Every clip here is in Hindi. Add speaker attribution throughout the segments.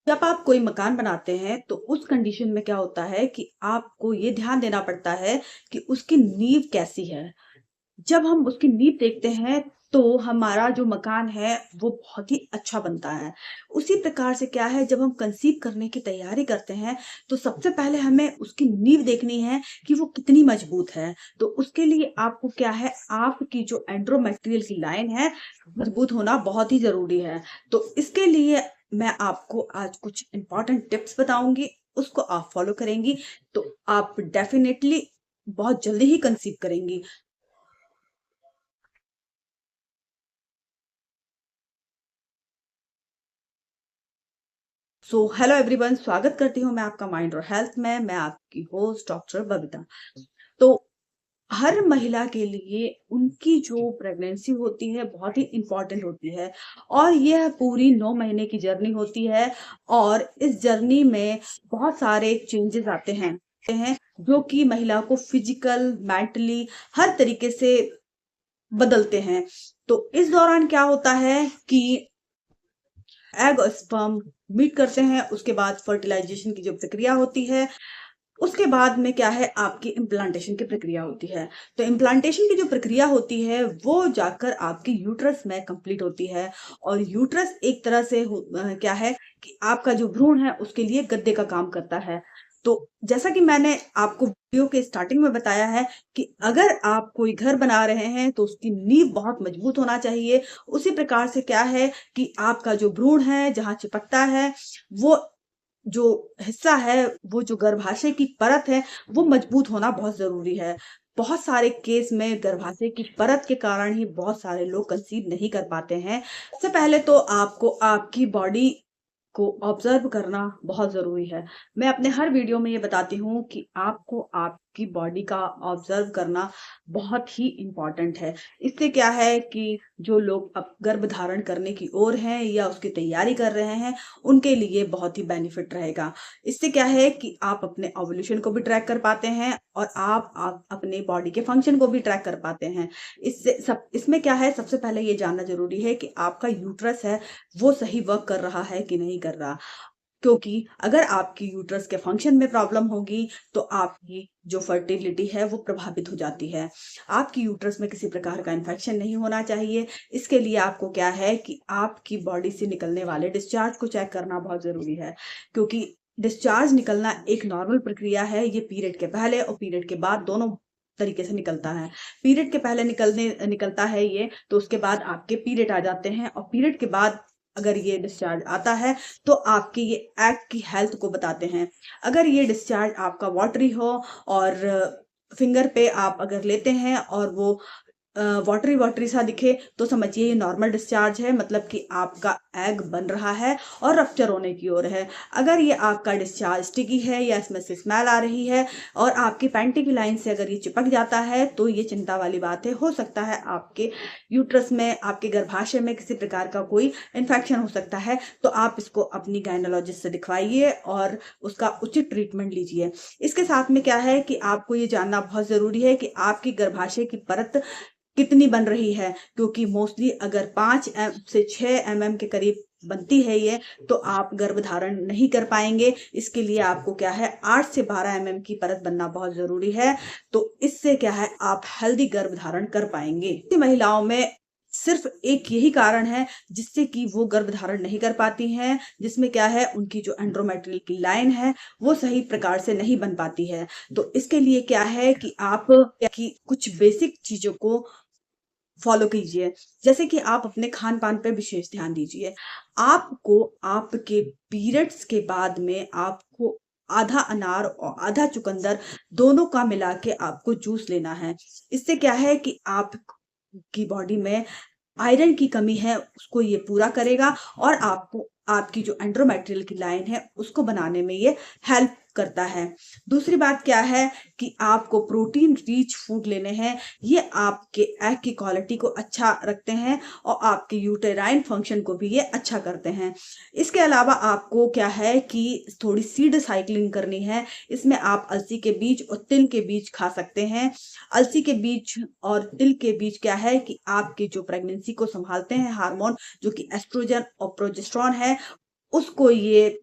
Speaker 1: जब आप कोई मकान बनाते हैं तो उस कंडीशन में क्या होता है कि आपको ये ध्यान देना पड़ता है कि उसकी नींव कैसी है। जब हम उसकी नींव देखते हैं तो हमारा जो मकान है वो बहुत ही अच्छा बनता है। उसी प्रकार से क्या है, जब हम कंसीव करने की तैयारी करते हैं तो सबसे पहले हमें उसकी नींव देखनी है कि वो कितनी मजबूत है। तो उसके लिए आपको क्या है, आपकी जो एंड्रो मटेरियल की लाइन है मजबूत होना बहुत ही जरूरी है। तो इसके लिए मैं आपको आज कुछ इंपॉर्टेंट टिप्स बताऊंगी, उसको आप फॉलो करेंगी तो आप डेफिनेटली बहुत जल्दी ही कंसीव करेंगी। सो हेलो एवरीवन, स्वागत करती हूँ मैं आपका माइंड और हेल्थ में। मैं आपकी होस्ट डॉक्टर बबीता। तो हर महिला के लिए उनकी जो प्रेगनेंसी होती है बहुत ही इम्पोर्टेंट होती है और यह पूरी 9 महीने की जर्नी होती है। और इस जर्नी में बहुत सारे चेंजेस आते हैं जो कि महिला को फिजिकल मेंटली हर तरीके से बदलते हैं। तो इस दौरान क्या होता है कि एग और स्पर्म मीट करते हैं, उसके बाद फर्टिलाइजेशन की जो प्रक्रिया होती है, उसके बाद में क्या है, आपकी इम्प्लांटेशन की प्रक्रिया होती है। तो इम्प्लांटेशन की जो प्रक्रिया होती है वो जाकर आपकी यूट्रस में कंप्लीट होती है। और यूट्रस एक तरह से क्या है कि आपका जो भ्रूण है उसके लिए गद्दे का काम करता है। तो जैसा कि मैंने आपको वीडियो के स्टार्टिंग में बताया है कि अगर आप कोई घर बना रहे हैं तो उसकी नींव बहुत मजबूत होना चाहिए। उसी प्रकार से क्या है कि आपका जो भ्रूण है जहाँ चिपकता है, वो जो हिस्सा है, वो जो गर्भाशय की परत है वो मजबूत होना बहुत जरूरी है। बहुत सारे केस में गर्भाशय की परत के कारण ही बहुत सारे लोग कंसीव नहीं कर पाते हैं। सबसे पहले तो आपको आपकी बॉडी को ऑब्जर्व करना बहुत जरूरी है। मैं अपने हर वीडियो में ये बताती हूँ कि आपको आपकी बॉडी का ऑब्जर्व करना बहुत ही इम्पोर्टेंट है। इससे क्या है कि जो लोग अब गर्भ धारण करने की ओर हैं या उसकी तैयारी कर रहे हैं उनके लिए बहुत ही बेनिफिट रहेगा। इससे क्या है कि आप अपने ओव्यूलेशन को भी ट्रैक कर पाते हैं और आप अपने बॉडी के फंक्शन को भी ट्रैक कर पाते हैं। इसमें क्या है, सबसे पहले ये जानना जरूरी है कि आपका यूट्रस है वो सही वर्क कर रहा है कि नहीं कर रहा। क्योंकि अगर आपकी यूट्रस के फंक्शन में प्रॉब्लम होगी तो आपकी जो फर्टिलिटी है वो प्रभावित हो जाती है। आपकी यूट्रस में किसी प्रकार का इन्फेक्शन नहीं होना चाहिए। इसके लिए आपको क्या है कि आपकी बॉडी से निकलने वाले डिस्चार्ज को चेक करना बहुत जरूरी है। क्योंकि डिस्चार्ज निकलना एक नॉर्मल प्रक्रिया है। ये पीरियड के पहले और पीरियड के बाद दोनों तरीके से निकलता है। पीरियड के पहले निकलता है ये, तो उसके बाद आपके पीरियड आ जाते हैं और पीरियड के बाद अगर ये डिस्चार्ज आता है तो आपकी ये एग की हेल्थ को बताते हैं। अगर ये डिस्चार्ज आपका वाटरी हो और फिंगर पे आप अगर लेते हैं और वो वाटरी वाटरी सा दिखे तो समझिए ये नॉर्मल डिस्चार्ज है, मतलब कि आपका एग बन रहा है और रप्चर होने की ओर है। अगर ये आपका डिस्चार्ज स्टिकी है या इसमें से स्मेल आ रही है और आपकी पैंटी की लाइन से अगर ये चिपक जाता है तो ये चिंता वाली बात है। हो सकता है आपके यूट्रस में, आपके गर्भाशय में किसी प्रकार का कोई इन्फेक्शन हो सकता है। तो आप इसको अपनी गायनोलॉजिस्ट से दिखवाइए और उसका उचित ट्रीटमेंट लीजिए। इसके साथ में क्या है कि आपको ये जानना बहुत जरूरी है कि आपकी गर्भाशय की परत कितनी बन रही है। क्योंकि मोस्टली अगर 5 से 6 mm के करीब बनती है ये, तो आप गर्भ धारण नहीं कर पाएंगे। इसके लिए आपको क्या है, 8 से 12 mm की परत बनना बहुत जरूरी है। तो इससे क्या है, आप हेल्दी गर्भ धारण कर पाएंगे। महिलाओं में सिर्फ एक यही कारण है जिससे कि वो गर्भ धारण नहीं कर पाती हैं, जिसमें क्या है, उनकी जो एंड्रोमेट्रियल की लाइन है वो सही प्रकार से नहीं बन पाती है। तो इसके लिए क्या है कि आप की कुछ बेसिक चीजों को फॉलो कीजिए। जैसे कि आप अपने खान पान पे विशेष ध्यान दीजिए। आपको आपके पीरियड्स के बाद में आपको आधा अनार और आधा चुकंदर दोनों का मिला के आपको जूस लेना है। इससे क्या है कि आप की बॉडी में आयरन की कमी है उसको ये पूरा करेगा और आपको आपकी जो एंड्रोमेट्रियल की लाइन है उसको बनाने में ये हेल्प करता है। दूसरी बात क्या है कि आपको प्रोटीन रिच फूड लेने हैं। ये आपके एग की क्वालिटी को अच्छा रखते हैं और आपके यूटेराइन फंक्शन को भी ये अच्छा करते हैं। इसके अलावा आपको क्या है कि थोड़ी सीड साइक्लिंग करनी है। इसमें आप अलसी के बीज और तिल के बीज खा सकते हैं। अलसी के बीज और तिल के बीज क्या है कि आपके जो प्रेगनेंसी को संभालते हैं हार्मोन, जो कि एस्ट्रोजन और प्रोजेस्टेरॉन है, उसको ये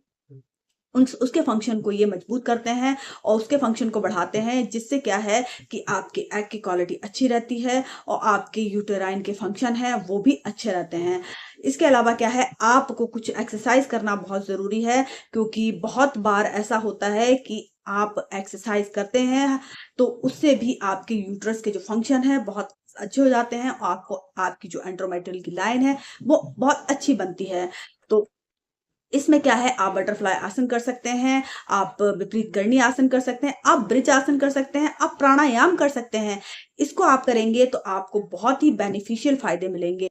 Speaker 1: उसके फंक्शन को ये मजबूत करते हैं और उसके फंक्शन को बढ़ाते हैं, जिससे क्या है कि आपके एग की क्वालिटी अच्छी रहती है और आपके यूटेराइन के फंक्शन हैं वो भी अच्छे रहते हैं। इसके अलावा क्या है, आपको कुछ एक्सरसाइज करना बहुत ज़रूरी है, क्योंकि बहुत बार ऐसा होता है कि आप एक्सरसाइज करते हैं तो उससे भी आपके यूट्रस के जो फंक्शन है बहुत अच्छे हो जाते हैं और आपको आपकी जो एंड्रोमेट्रियल की लाइन है वो बहुत अच्छी बनती है। तो इसमें क्या है, आप बटरफ्लाई आसन कर सकते हैं, आप विपरीत करणी आसन कर सकते हैं, आप ब्रिज आसन कर सकते हैं, आप प्राणायाम कर सकते हैं। इसको आप करेंगे तो आपको बहुत ही बेनिफिशियल फायदे मिलेंगे।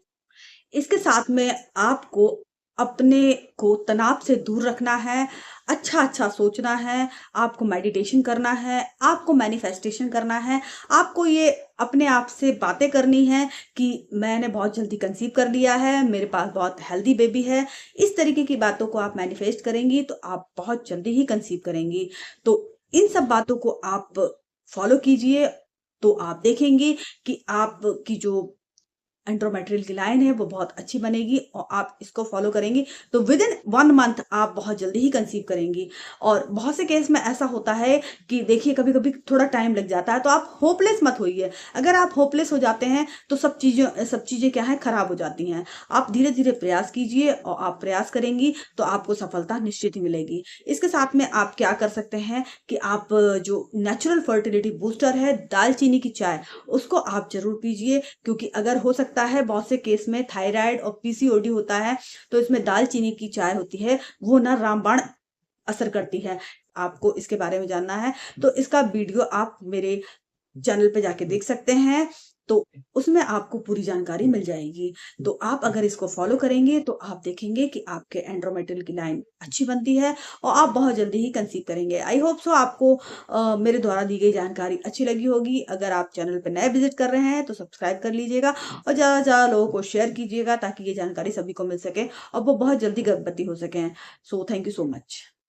Speaker 1: इसके साथ में आपको अपने को तनाव से दूर रखना है, अच्छा-अच्छा सोचना है, आपको मेडिटेशन करना है, आपको मैनिफेस्टेशन करना है, आपको ये अपने आप से बातें करनी है कि मैंने बहुत जल्दी कंसीव कर लिया है, मेरे पास बहुत हेल्दी बेबी है। इस तरीके की बातों को आप मैनिफेस्ट करेंगी तो आप बहुत जल्दी ही कंसीव करेंगी। तो इन सब बातों को आप फॉलो कीजिए, तो आप देखेंगी कि आपकी जो एंड्रोमेट्रियल की लाइन है वो बहुत अच्छी बनेगी और आप इसको फॉलो करेंगी तो विद इन 1 मंथ आप बहुत जल्दी ही कंसीव करेंगी। और बहुत से केस में ऐसा होता है कि देखिए कभी-कभी थोड़ा टाइम लग जाता है, तो आप होपलेस मत होइए। अगर आप होपलेस हो जाते हैं तो सब चीज़ें क्या है, खराब हो जाती हैं। आप धीरे-धीरे प्रयास कीजिए और आप प्रयास करेंगी तो आपको सफलता निश्चित ही मिलेगी। इसके साथ में आप क्या कर सकते हैं कि आप जो नेचुरल फर्टिलिटी बूस्टर है दालचीनी की चाय, उसको आप ज़रूर पीजिए, क्योंकि अगर हो सकता है बहुत से केस में थायराइड और पीसीओडी होता है, तो इसमें दालचीनी की चाय होती है, वो ना रामबाण असर करती है। आपको इसके बारे में जानना है, तो इसका वीडियो आप मेरे चैनल पे जाके देख सकते हैं, तो उसमें आपको पूरी जानकारी मिल जाएगी। तो आप अगर इसको फ़ॉलो करेंगे, तो आप देखेंगे कि आपके एंड्रोमेट्रियल की लाइन अच्छी बनती है और आप बहुत जल्दी ही कंसीव करेंगे। आई होप सो आपको मेरे द्वारा दी गई जानकारी अच्छी लगी होगी। अगर आप चैनल पे नए विज़िट कर रहे हैं, तो सब्सक्राइब कर लीजिएगा और ज़्यादा से ज़्यादा लोगों को शेयर कीजिएगा, ताकि ये जानकारी सभी को मिल सके और वो बहुत जल्दी गर्भवती हो सकें। So thank you so much.